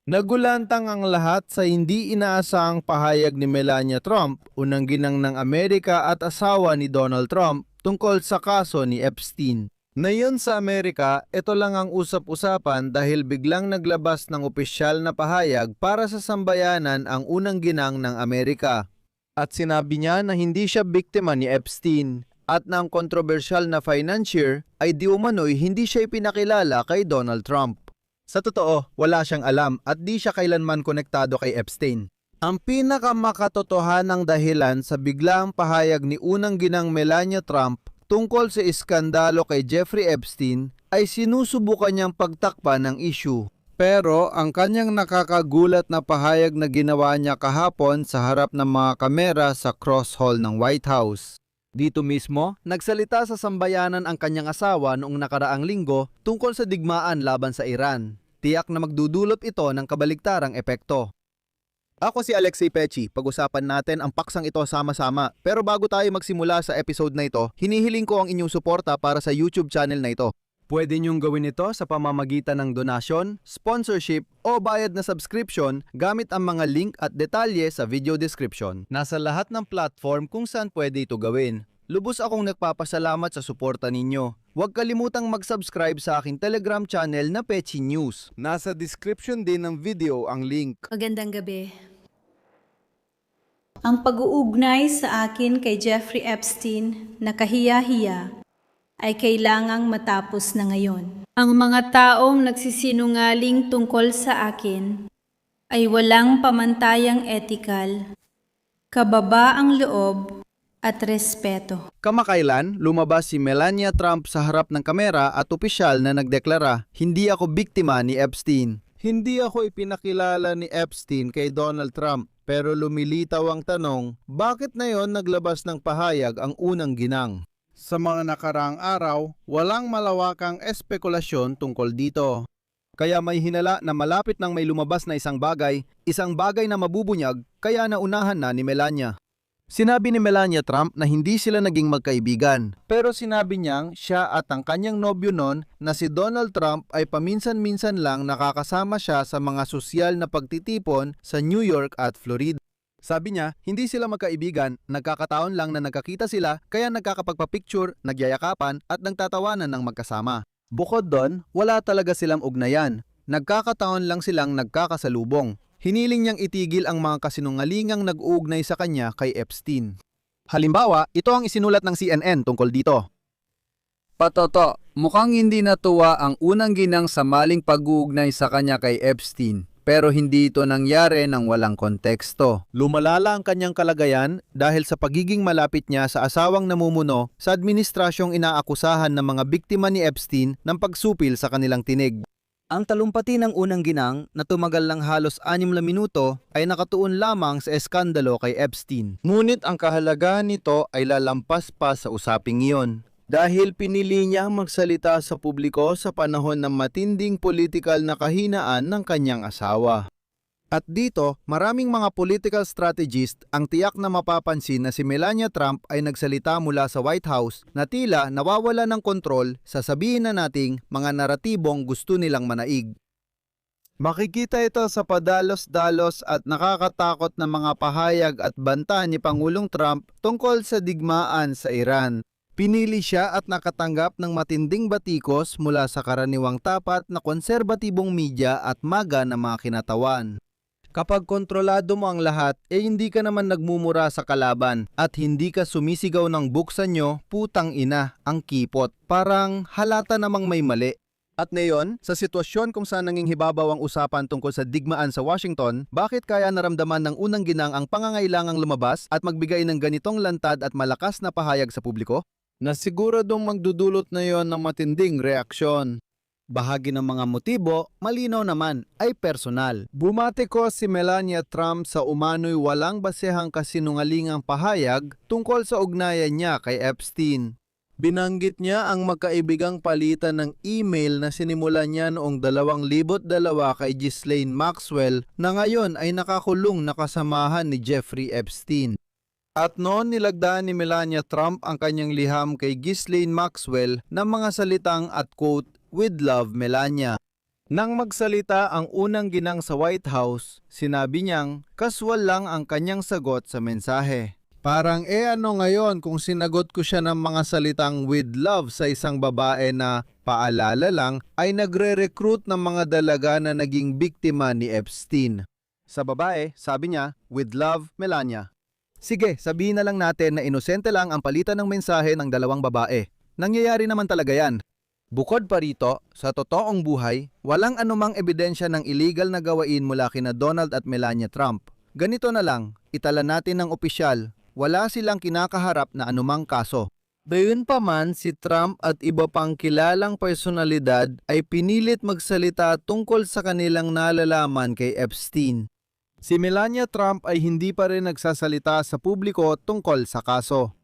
Nagulantang ang lahat sa hindi inaasahang pahayag ni Melania Trump, unang ginang ng Amerika at asawa ni Donald Trump, tungkol sa kaso ni Epstein. Ngayon sa Amerika, ito lang ang usap-usapan dahil biglang naglabas ng opisyal na pahayag para sa sambayanan ang unang ginang ng Amerika. At sinabi niya na hindi siya biktima ni Epstein at na ang kontrobersyal na financier ay di umano'y hindi siya ipinakilala kay Donald Trump. Sa totoo, wala siyang alam at di siya kailanman konektado kay Epstein. Ang pinakamakatotohanang dahilan sa biglaang pahayag ni unang ginang Melania Trump tungkol sa iskandalo kay Jeffrey Epstein ay sinusubukan niyang pagtakpan ng issue. Pero ang kanyang nakakagulat na pahayag na ginawa niya kahapon sa harap ng mga kamera sa Cross Hall ng White House. Dito mismo, nagsalita sa sambayanan ang kanyang asawa noong nakaraang linggo tungkol sa digmaan laban sa Iran. Tiyak na magdudulot ito ng kabaligtarang epekto. Ako si Alexei Pechi, pag-usapan natin ang paksang ito sama-sama. Pero bago tayo magsimula sa episode na ito, hinihiling ko ang inyong suporta para sa YouTube channel na ito. Pwede niyong gawin ito sa pamamagitan ng donasyon, sponsorship o bayad na subscription gamit ang mga link at detalye sa video description. Nasa lahat ng platform kung saan pwede ito gawin. Lubos akong nagpapasalamat sa suporta ninyo. Huwag kalimutang mag-subscribe sa aking Telegram channel na Pechi News. Nasa description din ng video ang link. Magandang gabi. Ang pag-uugnay sa akin kay Jeffrey Epstein na kahiya-hiya ay kailangang matapos na ngayon. Ang mga taong nagsisinungaling tungkol sa akin ay walang pamantayang etikal, kababaang loob at respeto. Kamakailan, lumabas si Melania Trump sa harap ng kamera at opisyal na nagdeklara, "Hindi ako biktima ni Epstein." Hindi ako ipinakilala ni Epstein kay Donald Trump, pero lumilitaw ang tanong, bakit na yon naglabas ng pahayag ang unang ginang? Sa mga nakaraang araw, walang malawakang espekulasyon tungkol dito. Kaya may hinala na malapit nang may lumabas na isang bagay na mabubunyag, kaya naunahan na ni Melania. Sinabi ni Melania Trump na hindi sila naging magkaibigan, pero sinabi niyang siya at ang kanyang nobyo noon na si Donald Trump ay paminsan-minsan lang nakakasama siya sa mga sosyal na pagtitipon sa New York at Florida. Sabi niya, hindi sila magkaibigan, nagkakataon lang na nagkakita sila kaya nagkakapagpa-picture, nagyayakapan at nagtatawanan ng magkasama. Bukod doon, wala talaga silang ugnayan, nagkakataon lang silang nagkakasalubong. Hiniling niyang itigil ang mga kasinungalingang nag-uugnay sa kanya kay Epstein. Halimbawa, ito ang isinulat ng CNN tungkol dito. Patoto, mukhang hindi natuwa ang unang ginang sa maling pag-uugnay sa kanya kay Epstein. Pero hindi ito nangyari ng walang konteksto. Lumalala ang kanyang kalagayan dahil sa pagiging malapit niya sa asawang namumuno sa administrasyong inaakusahan ng mga biktima ni Epstein ng pagsupil sa kanilang tinig. Ang talumpati ng unang ginang na tumagal lang halos 6 na minuto ay nakatuon lamang sa eskandalo kay Epstein. Ngunit ang kahalagahan nito ay lalampas pa sa usaping iyon. Dahil pinili niyang magsalita sa publiko sa panahon ng matinding politikal na kahinaan ng kanyang asawa. At dito, maraming mga political strategist ang tiyak na mapapansin na si Melania Trump ay nagsalita mula sa White House na tila nawawala ng kontrol sa sabihin na nating mga naratibong gusto nilang manaig. Makikita ito sa padalos-dalos at nakakatakot na mga pahayag at banta ni Pangulong Trump tungkol sa digmaan sa Iran. Pinili siya at nakatanggap ng matinding batikos mula sa karaniwang tapat na konserbatibong media at maga na mga kinatawan. Kapag kontrolado mo ang lahat, hindi ka naman nagmumura sa kalaban at hindi ka sumisigaw ng buksan nyo, putang ina, ang kipot. Parang halata namang may mali. At ngayon, sa sitwasyon kung saan nanging hibabaw ang usapan tungkol sa digmaan sa Washington, bakit kaya naramdaman ng unang ginang ang pangangailangang lumabas at magbigay ng ganitong lantad at malakas na pahayag sa publiko? Nasiguradong magdudulot na yon ng matinding reaksyon. Bahagi ng mga motibo, malinaw naman, ay personal. Bumati ko si Melania Trump sa umano'y walang basehang kasinungalingang pahayag tungkol sa ugnayan niya kay Epstein. Binanggit niya ang magkaibigang palitan ng email na sinimulan niya noong 2002 kay Ghislaine Maxwell na ngayon ay nakakulong na kasamahan ni Jeffrey Epstein. At noon nilagdaan ni Melania Trump ang kanyang liham kay Ghislaine Maxwell ng mga salitang at quote, "With love, Melania." Nang magsalita ang unang ginang sa White House, sinabi niyang kaswal lang ang kanyang sagot sa mensahe. Parang ano ngayon kung sinagot ko siya ng mga salitang with love sa isang babae na paalala lang ay nagre-recruit ng mga dalaga na naging biktima ni Epstein. Sa babae, sabi niya, with love, Melania. Sige, sabihin na lang natin na inosente lang ang palitan ng mensahe ng dalawang babae. Nangyayari naman talaga yan. Bukod pa rito, sa totoong buhay, walang anumang ebidensya ng illegal na gawain mula kina Donald at Melania Trump. Ganito na lang, itala natin ng opisyal, wala silang kinakaharap na anumang kaso. Gayunpaman, si Trump at iba pang kilalang personalidad ay pinilit magsalita tungkol sa kanilang nalalaman kay Epstein. Si Melania Trump ay hindi pa rin nagsasalita sa publiko tungkol sa kaso.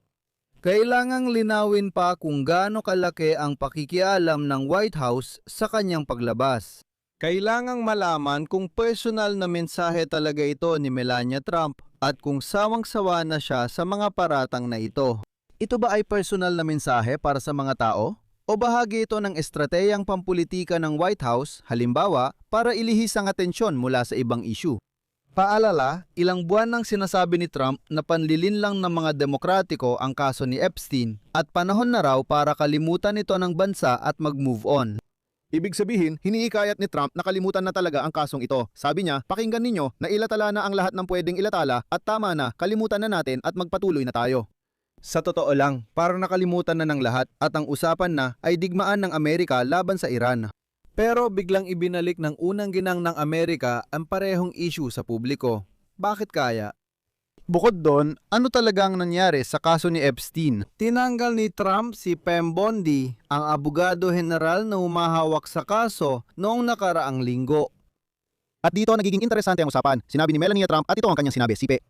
Kailangang linawin pa kung gaano kalaki ang pakikialam ng White House sa kanyang paglabas. Kailangang malaman kung personal na mensahe talaga ito ni Melania Trump at kung sawang-sawa na siya sa mga paratang na ito. Ito ba ay personal na mensahe para sa mga tao? O bahagi ito ng estratehiyang pampulitika ng White House, halimbawa, para ilihis ang atensyon mula sa ibang issue? Paalala, ilang buwan nang sinasabi ni Trump na panlilin lang ng mga demokratiko ang kaso ni Epstein at panahon na raw para kalimutan ito ng bansa at mag-move on. Ibig sabihin, hiniikayat ni Trump na kalimutan na talaga ang kasong ito. Sabi niya, pakinggan ninyo na ilatala na ang lahat ng pwedeng ilatala at tama na, kalimutan na natin at magpatuloy na tayo. Sa totoo lang, parang nakalimutan na ng lahat at ang usapan na ay digmaan ng Amerika laban sa Iran. Pero biglang ibinalik ng unang ginang ng Amerika ang parehong issue sa publiko. Bakit kaya? Bukod doon, ano talagang nangyari sa kaso ni Epstein? Tinanggal ni Trump si Pam Bondi, ang abogado general na humahawak sa kaso noong nakaraang linggo. At dito nagiging interesante ang usapan. Sinabi ni Melania Trump at ito ang kanyang sinabi, sipe.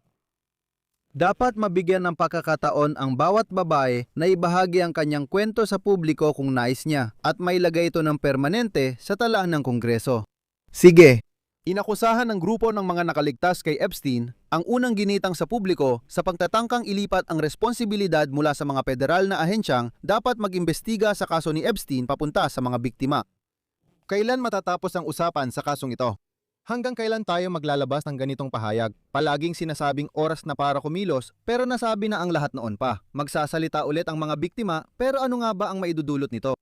Dapat mabigyan ng pagkakataon ang bawat babae na ibahagi ang kanyang kwento sa publiko kung nais niya at mailagay ito ng permanente sa tala ng Kongreso. Sige. Inakusahan ng grupo ng mga nakaligtas kay Epstein ang unang ginitang sa publiko sa pagtatangkang ilipat ang responsibilidad mula sa mga federal na ahensyang dapat mag-imbestiga sa kaso ni Epstein papunta sa mga biktima. Kailan matatapos ang usapan sa kasong ito? Hanggang kailan tayo maglalabas ng ganitong pahayag? Palaging sinasabing oras na para kumilos, pero nasabi na ang lahat noon pa. Magsasalita ulit ang mga biktima, pero ano nga ba ang maidudulot nito?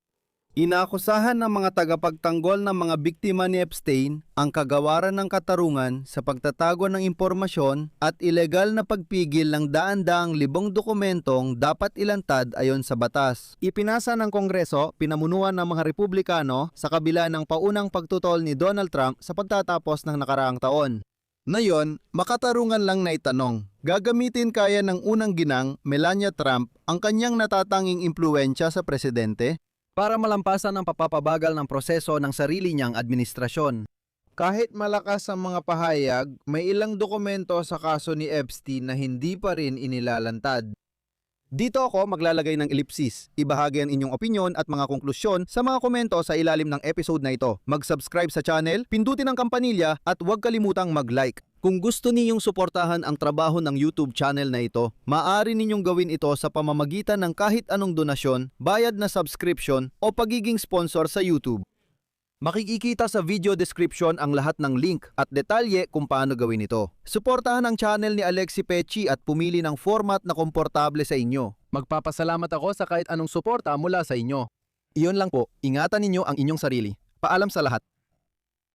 Inaakusahan ng mga tagapagtanggol ng mga biktima ni Epstein ang kagawaran ng katarungan sa pagtatago ng impormasyon at ilegal na pagpigil ng daan-daang libong dokumentong dapat ilantad ayon sa batas. Ipinasa ng Kongreso, pinamunuan ng mga Republikano sa kabila ng paunang pagtutol ni Donald Trump sa pagtatapos ng nakaraang taon. Ngayon, makatarungan lang na itanong, gagamitin kaya ng unang ginang, Melania Trump, ang kanyang natatanging impluwensya sa presidente? Para malampasan ang papapabagal ng proseso ng sarili niyang administrasyon. Kahit malakas ang mga pahayag, may ilang dokumento sa kaso ni Epstein na hindi pa rin inilalantad. Dito ako maglalagay ng ellipsis. Ibahagi ang inyong opinyon at mga konklusyon sa mga komento sa ilalim ng episode na ito. Mag-subscribe sa channel, pindutin ang kampanilya at huwag kalimutang mag-like. Kung gusto ninyong suportahan ang trabaho ng YouTube channel na ito, maaari ninyong gawin ito sa pamamagitan ng kahit anong donasyon, bayad na subscription o pagiging sponsor sa YouTube. Makikikita sa video description ang lahat ng link at detalye kung paano gawin ito. Suportahan ang channel ni Alexi Pecci at pumili ng format na komportable sa inyo. Magpapasalamat ako sa kahit anong suporta mula sa inyo. Iyon lang po, ingatan ninyo ang inyong sarili. Paalam sa lahat.